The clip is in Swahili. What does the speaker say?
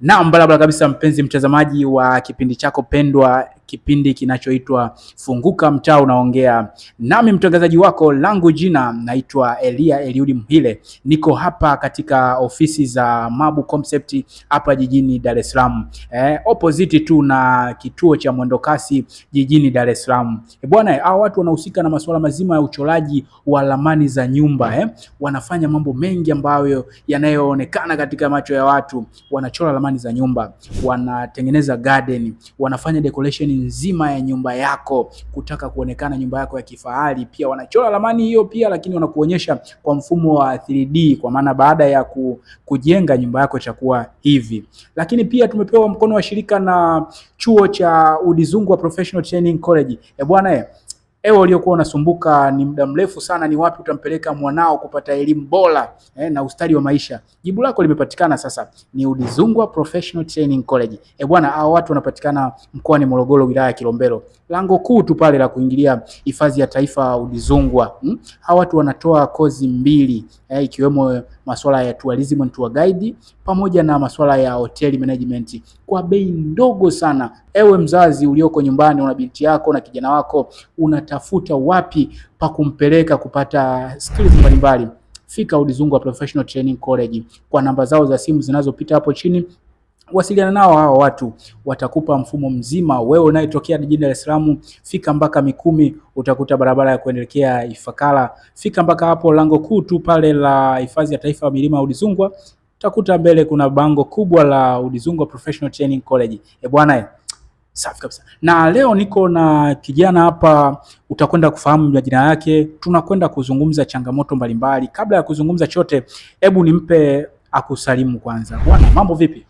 Naam, barabara kabisa mpenzi mtazamaji wa kipindi chako pendwa, kipindi kinachoitwa Funguka Mtaa Unaongea. Nami mtangazaji wako, langu jina naitwa Elia Eliudi Mhile. Niko hapa katika ofisi za Mabu Concept hapa jijini Dar es Salaam. Opposite tu na kituo cha mwendokasi jijini Dar es Salaam. Bwana, hao watu wanahusika na masuala mazima ya uchoraji wa ramani za nyumba. Wanafanya mambo mengi ambayo yanayoonekana katika macho ya watu. Wanachora ramani za nyumba, wanatengeneza garden, wanafanya decoration nzima ya nyumba yako, kutaka kuonekana nyumba yako ya kifahari. Pia wanachora ramani hiyo pia, lakini wanakuonyesha kwa mfumo wa 3D, kwa maana baada ya kujenga nyumba yako itakuwa hivi. Lakini pia tumepewa mkono wa shirika na chuo cha Udzungwa Professional Training College. Bwana, ewe uliokuwa unasumbuka ni muda mrefu sana, ni wapi utampeleka mwanao kupata elimu bora na ustadi wa maisha? Jibu lako limepatikana sasa, ni Udzungwa Professional Training College. Bwana, hao watu wanapatikana mkoani Morogoro, wilaya ya Kilombero, lango kuu tu pale la kuingilia hifadhi ya taifa Udzungwa. Hao watu wanatoa kozi mbili, ikiwemo masuala ya tourism and tour guide pamoja na masuala ya hotel management kwa bei ndogo sana. Ewe mzazi ulioko nyumbani, una binti yako na kijana wako, unatafuta wapi pa kumpeleka kupata skills mbalimbali, fika Udzungwa Professional Training College. Kwa namba zao za simu zinazopita hapo chini, wasiliana nao. Hao watu watakupa mfumo mzima. Wewe unayetokea jijini Dar es Salaam, fika mpaka Mikumi, utakuta barabara ya kuelekea Ifakara. Fika mpaka hapo lango kuu tu pale la hifadhi ya taifa ya milima Udzungwa, utakuta mbele kuna bango kubwa la Udzungwa Professional Training College. Bwana, safi kabisa. Na leo niko na kijana hapa, utakwenda kufahamu majina yake. Tunakwenda kuzungumza changamoto mbalimbali. Kabla ya kuzungumza chote, hebu nimpe akusalimu kwanza. Bwana, mambo vipi?